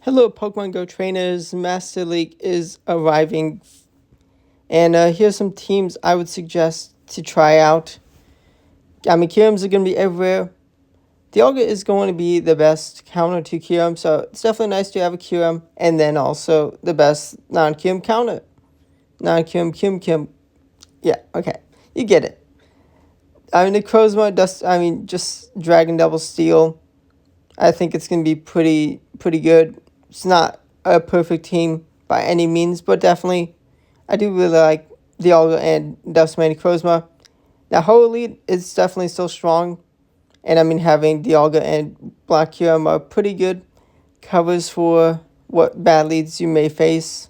Hello, Pokemon Go trainers. Master League is arriving, and here's some teams I would suggest to try out. Kyurems are going to be everywhere. Dialga is going to be the best counter to Kyurem, so it's definitely nice to have a Kyurem, and then also the best non-Kyurem counter. Non-Kyurem. Yeah, okay. You get it. The Crozma, just Dragon Double Steel. I think it's going to be pretty good. It's not a perfect team by any means, but definitely I do really like Dialga and Dustman Crozma. Now, Ho Elite is definitely still strong, and having Dialga and Black Kyurem are pretty good covers for what bad leads you may face.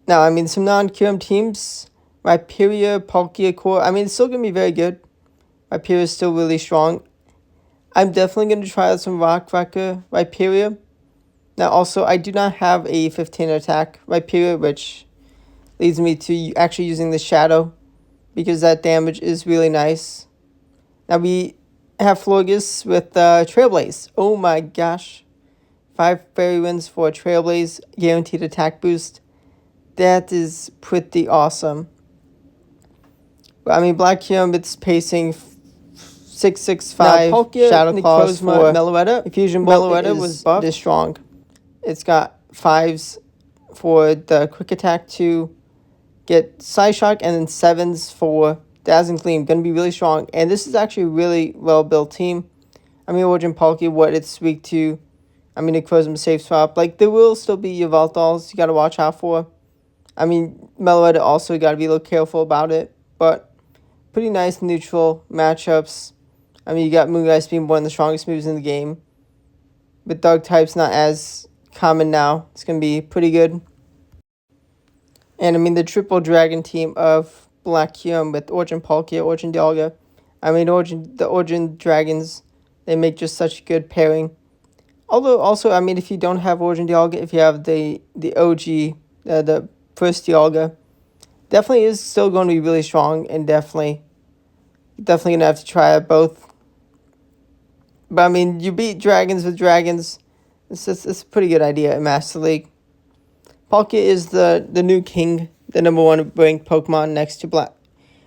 Now, some non-Kyurem teams, Rhyperior, Palkia Core, it's still going to be very good. Rhyperior is still really strong. I'm definitely going to try out some Rock Wrecker Rhyperior. Now, also, I do not have a 15 attack Rhyperior, which leads me to actually using the Shadow, because that damage is really nice. Now, we have Florges with Trailblaze. Oh my gosh. 5 fairy wins for Trailblaze, guaranteed attack boost. That is pretty awesome. Black Kyurem, it's pacing 665. Now, Palkia, Shadow Claws for Meloetta. Infusion Bolt was buffed. This strong. It's got 5s for the quick attack to get Psyshock, and then 7s for Dazzling Gleam. Going to be really strong. And this is actually a really well-built team. Origin Palkia, what it's weak to. It Crozma safe swap. There will still be your Yveltals you got to watch out for. Meloetta also got to be a little careful about it. But pretty nice neutral matchups. You got Moongeist being one of the strongest moves in the game. But Dark type's not as common now. It's going to be pretty good. And the triple dragon team of Black Kyurem with Origin Palkia, Origin Dialga. The Origin Dragons, they make just such a good pairing. Although also, if you don't have Origin Dialga, if you have the OG, the first Dialga, definitely is still going to be really strong, and definitely going to have to try out both. But you beat dragons with dragons. It's a pretty good idea in Master League. Palkia is the new king, the number 1 ranked Pokemon next to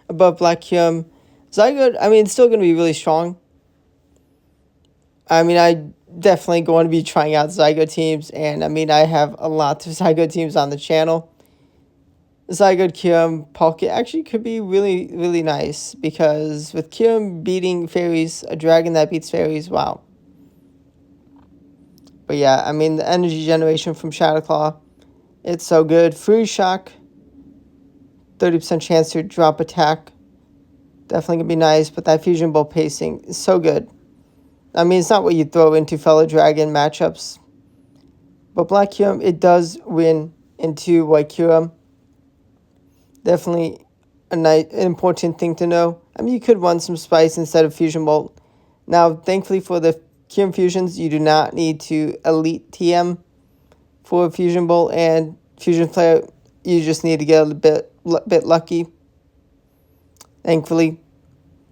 above Black Kyurem. Zygarde, it's still going to be really strong. I definitely going to be trying out Zygarde teams, and I have a lot of Zygarde teams on the channel. Zygarde, Kyurem, Palkia actually could be really, really nice, because with Kyurem beating fairies, a dragon that beats fairies, wow. But yeah, the energy generation from Shadow Claw, it's so good. Free Shock, 30% chance to drop attack. Definitely going to be nice, but that Fusion Bolt pacing is so good. It's not what you throw into fellow dragon matchups. But Black Kyurem, it does win into White Kyurem. Definitely an important thing to know. You could run some Spice instead of Fusion Bolt. Now, thankfully for the Kyurem Fusions, you do not need to Elite TM for Fusion Bolt and Fusion Flare. You just need to get a bit lucky. Thankfully.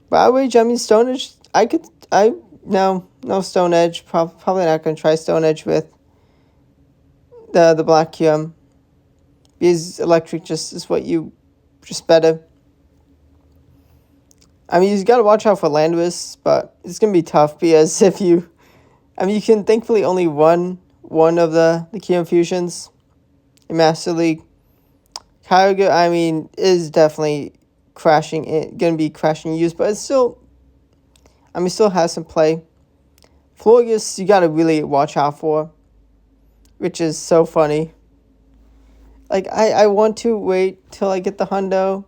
But Stone Edge, no Stone Edge. Probably not going to try Stone Edge with the Black Kyurem. Because Electric just is what you just better. You got to watch out for Landorus, but it's going to be tough, because if you... you can thankfully only run one of the Kyurem Fusions in Master League. Kyurem, is definitely going to be crashing use, but it's still... still has some play. Florges, you got to really watch out for, which is so funny. I want to wait till I get the hundo.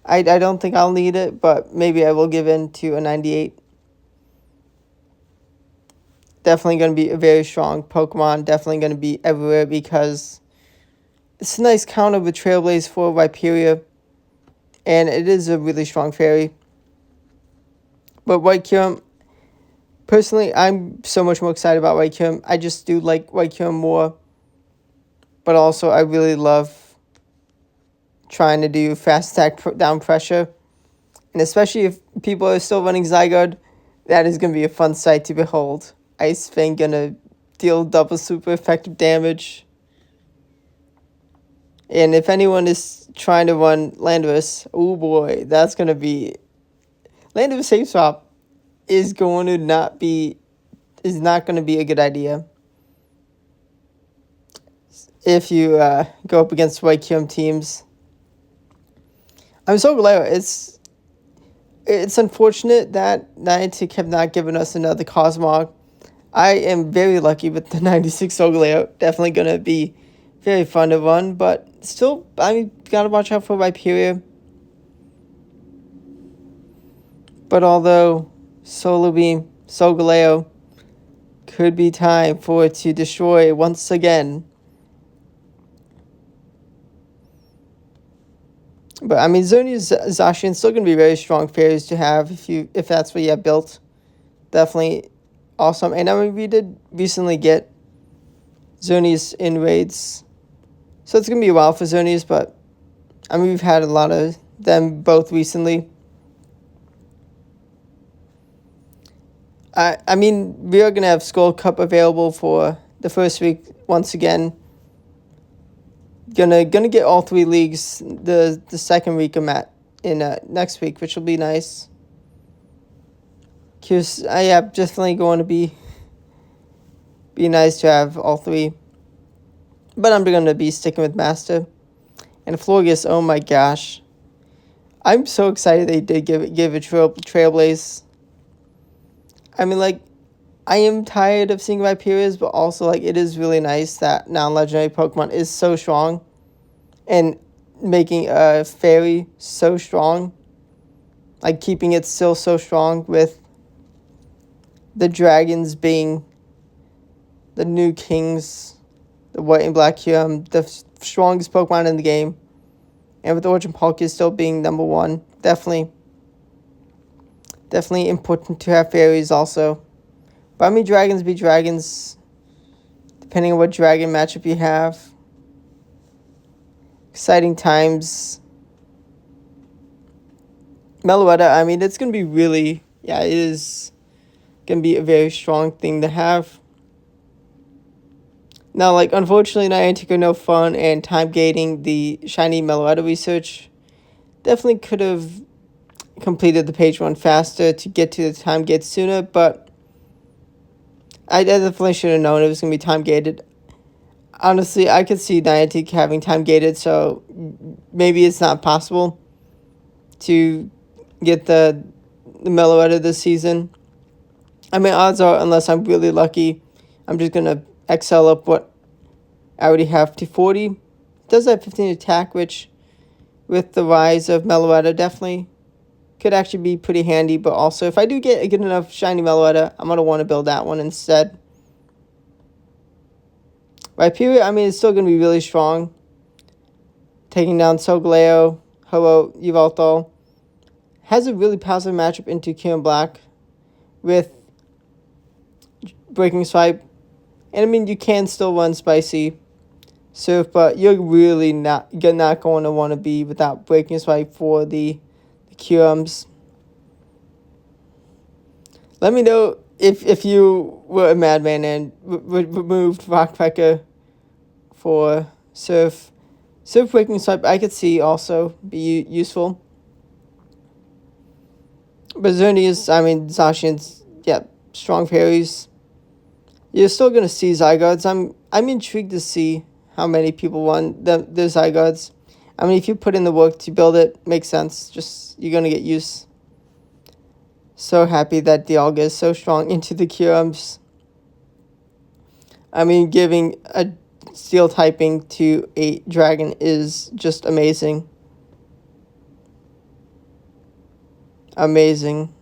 I don't think I'll need it, but maybe I will give in to a 98. Definitely going to be a very strong Pokemon. Definitely going to be everywhere, because it's a nice counter with Trailblaze for Rhyperior. And it is a really strong fairy. But White Kyurem, personally, I'm so much more excited about White Kyurem. I just do like White Kyurem more. But also, I really love trying to do fast attack down pressure. And especially if people are still running Zygarde, that is going to be a fun sight to behold. Ice Fang going to deal double super effective damage. And if anyone is trying to run Landorus, oh boy, that's going to be... Landorus safe swap is not going to be a good idea if you go up against white Kyurem teams. I'm so glad it's unfortunate that Niantic have not given us another Cosmog. I am very lucky with the 96 Solgaleo. Definitely going to be very fun to run, but still, gotta watch out for Rhyperior. But although Solar Beam, Solgaleo, could be time for it to destroy once again. But Xerneas Zacian still gonna be very strong fairies to have if that's what you have built. Definitely awesome. And we did recently get Xerneas in raids, so it's gonna be a while for Xerneas. But we've had a lot of them both recently. We are gonna have Skull Cup available for the first week once again. Gonna get all 3 leagues the second week of in next week, which will be nice. Cause definitely going to be nice to have all 3. But I'm gonna be sticking with Master and Florges. Oh my gosh, I'm so excited they did give it Trailblaze. I am tired of seeing Rhyperiors, but also, it is really nice that non-legendary Pokemon is so strong. And making a fairy so strong. Keeping it still so strong with the dragons being the new kings. The white and black Kyurem, the strongest Pokemon in the game. And with the Origin Palkia still being number 1. Definitely important to have fairies also. But dragons be dragons, depending on what dragon matchup you have. Exciting times. Meloetta, it's going to be really... Yeah, it is going to be a very strong thing to have. Now, unfortunately, Niantic are no fun, and time gating the shiny Meloetta research. Definitely could have completed the page 1 faster to get to the time gate sooner, but I definitely should have known it was going to be time gated. Honestly, I could see Niantic having time gated, so maybe it's not possible to get the Meloetta this season. Odds are, unless I'm really lucky, I'm just going to excel up what I already have to 40. It does have 15 attack, which with the rise of Meloetta definitely could actually be pretty handy. But also, if I do get a good enough shiny Meloetta, I'm going to want to build that one instead. Rhyperior, it's still going to be really strong. Taking down Solgaleo, Ho-Oh, Yveltal. Has a really positive matchup into Kyurem Black with Breaking Swipe. And you can still run Spicy Surf, but you're really not going to want to be without Breaking Swipe for the Kyurems. Let me know if you were a madman and removed Rock Pecker for Surf. Surf Breaking Swipe I could see also be useful. But Xerneas, Zacian's, strong fairies. You're still going to see Zygardes. I'm intrigued to see how many people want the Zygardes. If you put in the work to build it, makes sense. Just, you're going to get used. So happy that Dialga is so strong into the Kyurems. Giving a steel typing to a dragon is just amazing. Amazing.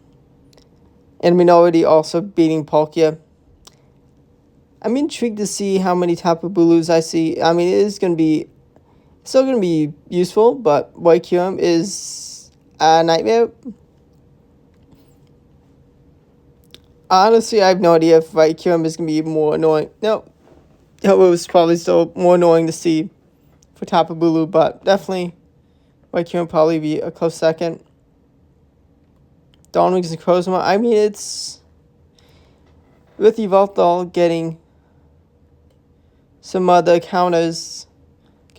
And already also beating Palkia. I'm intrigued to see how many Tapu Bulus I see. It is going to be still going to be useful, but White Kyurem is a nightmare. Honestly, I have no idea if White Kyurem is going to be more annoying. No, it was probably still more annoying to see for Tapu Bulu, but definitely White Kyurem probably be a close second. Dawnwings and Crozma, it's... With Yveltal getting some other counters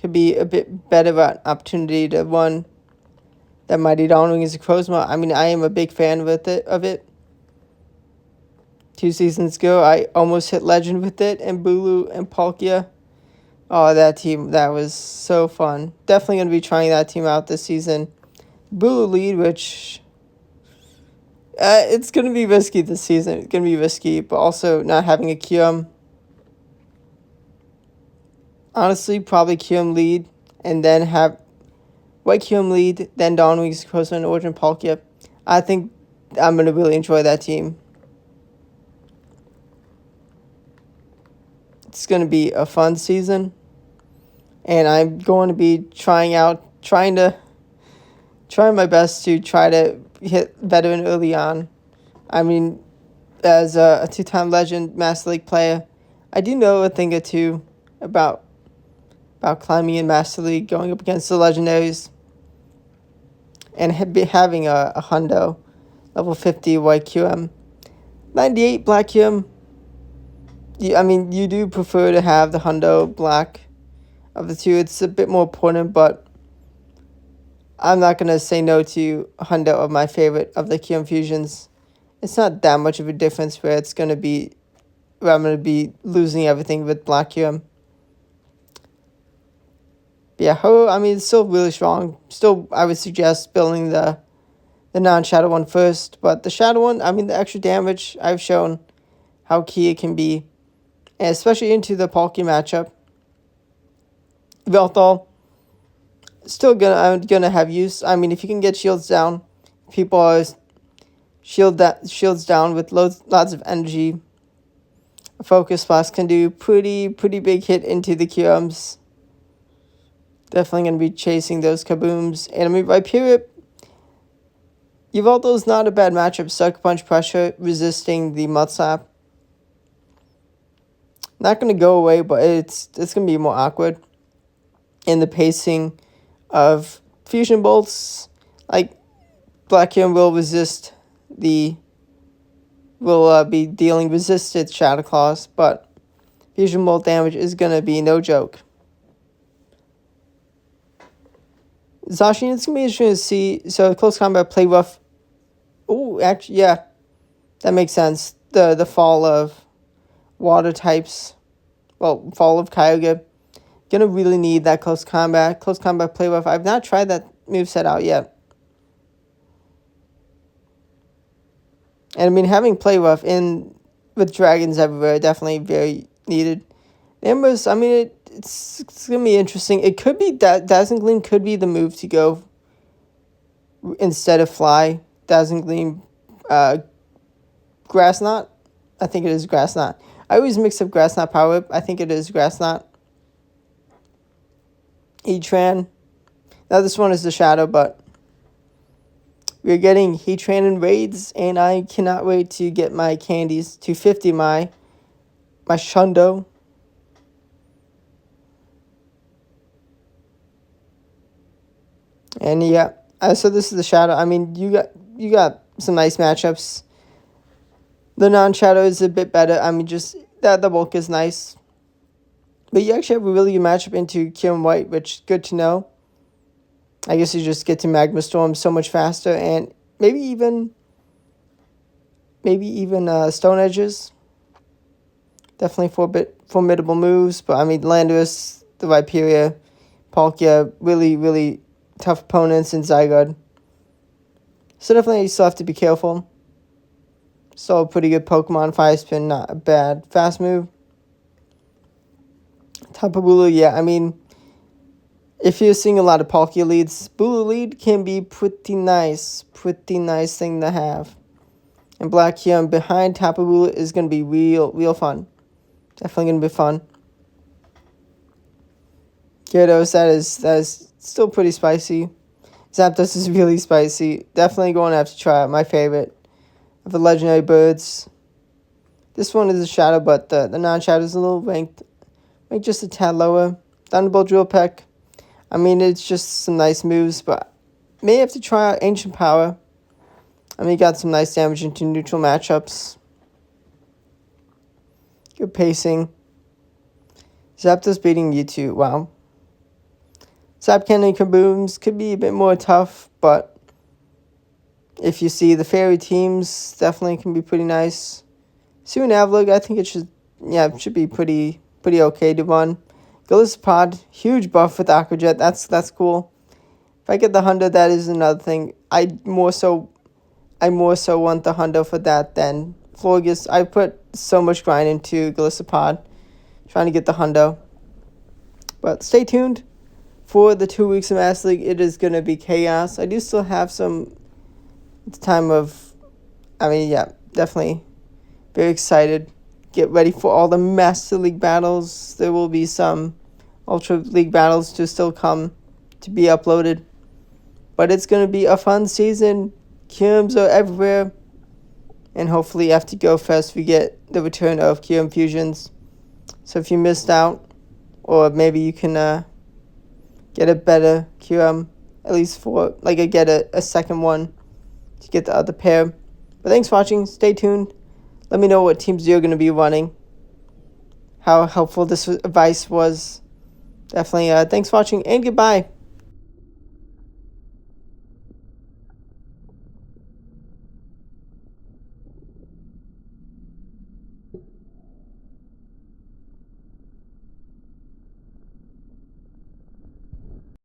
could be a bit better of an opportunity to run that Mighty Dawnwings Necrozma. I mean, I am a big fan of it. 2 seasons ago, I almost hit Legend with it, and Bulu and Palkia. Oh, that team, that was so fun. Definitely going to be trying that team out this season. Bulu lead, which it's going to be risky this season. It's going to be risky, but also not having a Kyurem. Honestly, probably Kyurem lead, and then have White Kyurem lead, then Dawnwings, Necrozma, and Origin Palkia. I think I'm going to really enjoy that team. It's going to be a fun season, and I'm going to be trying my best to try to hit veteran early on. I mean, as a 2-time Legend Master League player, I do know a thing or two about climbing in Master League, going up against the legendaries, and having a hundo, level 50 White Kyurem, 98 Black Kyurem. You do prefer to have the hundo black of the two. It's a bit more important, but I'm not going to say no to hundo of my favorite of the Kyurem fusions. It's not that much of a difference where I'm going to be losing everything with Black Kyurem. But yeah, it's still really strong. Still, I would suggest building the non-shadow one first. But the shadow one, the extra damage, I've shown how key it can be. And especially into the Palkia matchup. Velthal, still gonna have use. If you can get shields down, people are shields down with lots of energy. A Focus Blast can do pretty big hit into the Kyurems. Definitely gonna be chasing those kabooms. And Viperia, Yveltal's not a bad matchup. Sucker Punch pressure, resisting the Mud Slap. Not going to go away, but it's going to be more awkward. And the pacing of Fusion Bolts, like Black Kyurem will be dealing resisted Shadow Claws, but Fusion Bolt damage is going to be no joke. Zacian, it's going to be interesting to see. So close combat, play rough. Oh, actually, yeah, that makes sense. The fall of water types, fall of Kyogre, gonna really need that close combat play rough. I've not tried that moveset out yet, and having play rough with dragons everywhere, definitely very needed. Ambers, it's gonna be interesting. It could be that Dazzling Gleam could be the move to go instead of Fly. Dazzling Gleam, Grass Knot. I think it is Grass Knot. I always mix up Grass Knot Power Whip. I think it is Grass Knot. Heatran. Now this one is the Shadow, but we're getting Heatran in raids, and I cannot wait to get my candies to 50 my Shundo. And yeah, so this is the Shadow. You got some nice matchups. The non-shadow is a bit better. Just that the bulk is nice. But you actually have a really good matchup into Kyurem White, which is good to know. I guess you just get to Magma Storm so much faster, and maybe even Stone Edges. Definitely formidable moves, but Landorus, the Viperia, Palkia, really tough opponents in Zygarde. So definitely you still have to be careful. Still a pretty good Pokemon. Fire Spin, not a bad fast move. Tapu Bulu, yeah, if you're seeing a lot of Palkia leads, Bulu lead can be pretty nice thing to have. And Black Kyurem behind Tapu Bulu is going to be real fun. Definitely going to be fun. Gyarados, that is still pretty spicy. Zapdos is really spicy. Definitely going to have to try it. My favorite of the legendary birds. This one is a shadow, but the non-shadow is a little ranked just a tad lower. Thunderbolt, Drill Peck. It's just some nice moves, but may have to try out Ancient Power. Got some nice damage into neutral matchups. Good pacing. Zapdos beating Mewtwo. Wow. Zapcan and Kabooms could be a bit more tough, but if you see the fairy teams, definitely can be pretty nice. Soon Avlog, I think it should be pretty okay to run. Golisopod, huge buff with Aquajet. That's cool. If I get the Hundo, that is another thing. I more so want the Hundo for that than Florges. I put so much grind into Golisopod, trying to get the Hundo. But stay tuned for the 2 weeks of Master League. It is gonna be chaos. I do still have some time of, definitely very excited. Get ready for all the Master League battles. There will be some Ultra League battles to still come to be uploaded. But it's going to be a fun season. Kyurems are everywhere. And hopefully after Go Fest we get the return of Kyurem fusions. So if you missed out, or maybe you can get a better Kyurem, at least for, get a second one to get the other pair. But thanks for watching. Stay tuned. Let me know what teams you're going to be running. How helpful this advice was. Definitely. Thanks for watching and goodbye.